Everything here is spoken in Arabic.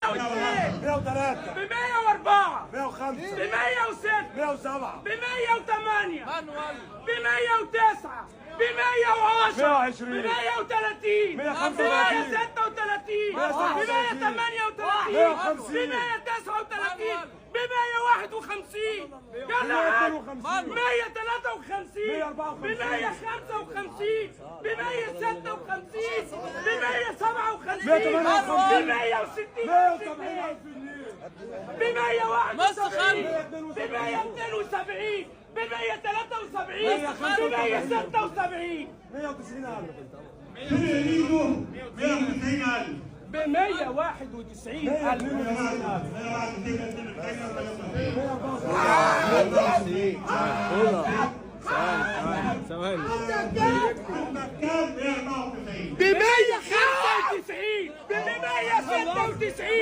103 ب 104 105 ب 106 107 ب 108 ب 109 ب 110 120 ب 130 135 ب 136 ب 138 ب 139 ب 151 يلا عاد 153 ب 155 ب 156 ب 157 ب 160 ب 171 ب 172 ب 173 ب 176 190,000 ب 191,000 ثواني ب 195 ب 196